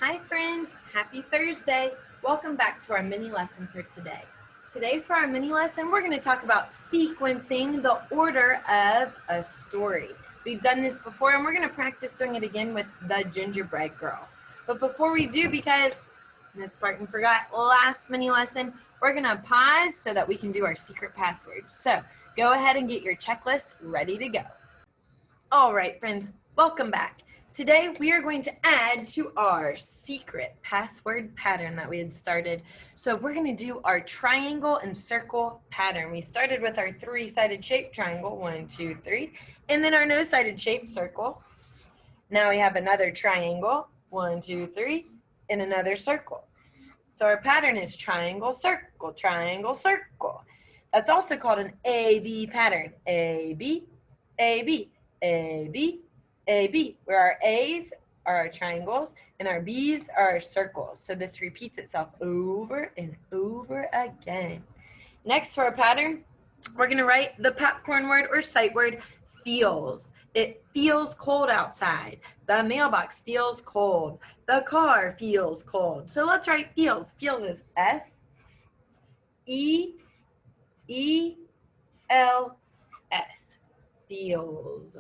Hi friends, happy Thursday. Welcome back to our mini lesson for today. Today for our mini lesson, we're going to talk about sequencing the order of a story. We've done this before and we're going to practice doing it again with The Gingerbread Girl. But before we do, because Miss Barton forgot last mini lesson, we're going to pause so that we can do our secret password. So go ahead and get your checklist ready to go. All right, friends, welcome back. Today, we are going to add to our secret password pattern that we had started. So we're going to do our triangle and circle pattern. We started with our three-sided shape triangle, 1, 2, 3, and then our no-sided shape circle. Now we have another triangle, 1, 2, 3, and another circle. So our pattern is triangle, circle, triangle, circle. That's also called an A-B pattern. A-B, A-B, A-B, A-B, where our A's are our triangles and our B's are our circles. So this repeats itself over and over again. Next for our pattern, we're going to write the popcorn word or sight word, feels. It feels cold outside. The mailbox feels cold. The car feels cold. So let's write feels. Feels is F-E-E-L-S. Feels.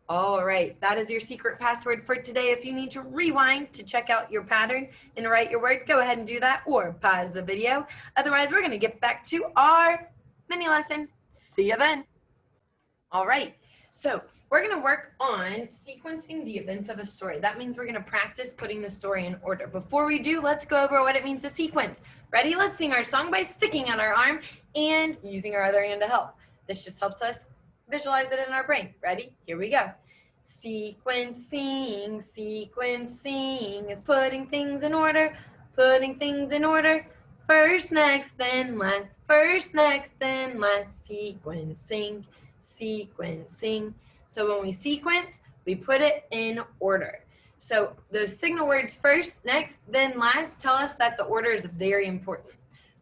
All right, that is your secret password for today. If you need to rewind to check out your pattern and write your word, go ahead and do that or pause the video. Otherwise, we're going to get back to our mini lesson. See you then. All right, so we're going to work on sequencing the events of a story. That means we're going to practice putting the story in order. Before we do, let's go over what it means to sequence. Ready? Let's sing our song by sticking out our arm and using our other hand to help. This just helps us visualize it in our brain. Ready? Here we go. Sequencing, sequencing is putting things in order, putting things in order. First, next, then last. First, next, then last. Sequencing, sequencing. So when we sequence, we put it in order. So those signal words first, next, then last tell us that the order is very important.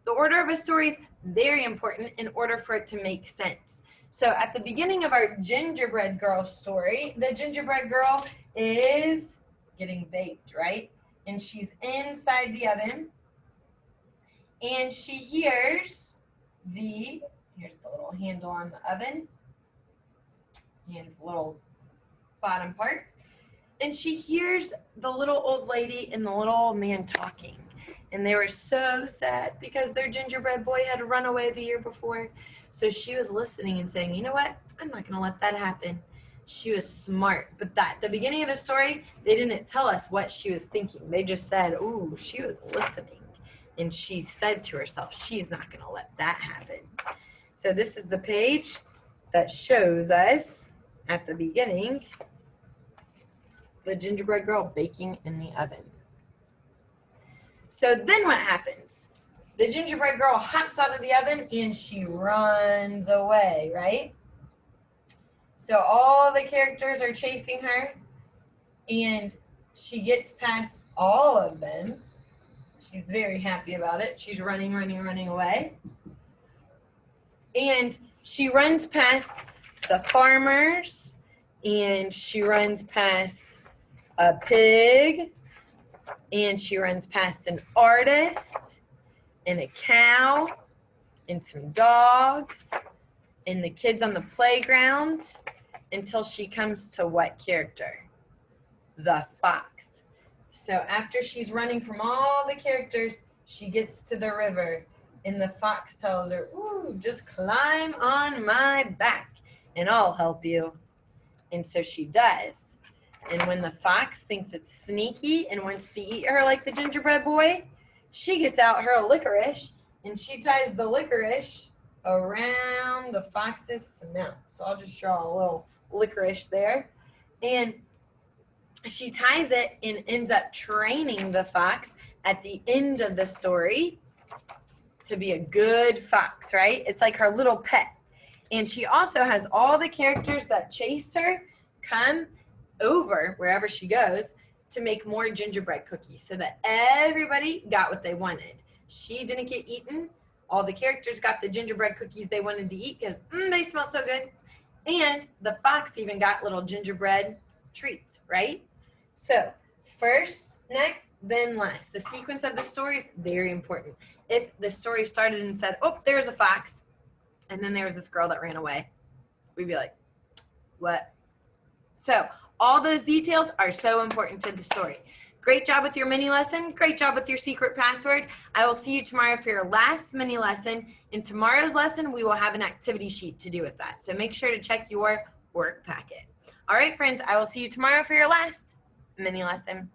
The order of a story is very important in order for it to make sense. So at the beginning of our gingerbread girl story, the gingerbread girl is getting baked, right? And she's inside the oven. And she hears here's the little handle on the oven. And the little bottom part. And she hears the little old lady and the little old man talking. And they were so sad because their gingerbread boy had run away the year before. So she was listening and saying, you know what? I'm not going to let that happen. She was smart. But at the beginning of the story, they didn't tell us what she was thinking. They just said, ooh, she was listening. And she said to herself, she's not going to let that happen. So this is the page that shows us at the beginning the gingerbread girl baking in the oven. So then what happens? The gingerbread girl hops out of the oven and she runs away, right? So all the characters are chasing her and she gets past all of them. She's very happy about it. She's running away. And she runs past the farmers and she runs past a pig, and she runs past an artist, and a cow, and some dogs, and the kids on the playground, until she comes to what character? The fox. So after she's running from all the characters, she gets to the river, and the fox tells her, ooh, just climb on my back, and I'll help you. And so she does. And when the fox thinks it's sneaky and wants to eat her like the gingerbread boy, she gets out her licorice and she ties the licorice around the fox's snout. So I'll just draw a little licorice there. And she ties it and ends up training the fox at the end of the story to be a good fox, right? It's like her little pet. And she also has all the characters that chase her come over wherever she goes to make more gingerbread cookies so that everybody got what they wanted. She didn't get eaten. All the characters got the gingerbread cookies they wanted to eat because they smelled so good. And the fox even got little gingerbread treats, right? So first, next, then less. The sequence of the story is very important. If the story started and said, oh, there's a fox, and then there was this girl that ran away, we'd be like, what? So all those details are so important to the story. Great job with your mini lesson. Great job with your secret password. I will see you tomorrow for your last mini lesson. In tomorrow's lesson, we will have an activity sheet to do with that. So make sure to check your work packet. All right, friends, I will see you tomorrow for your last mini lesson.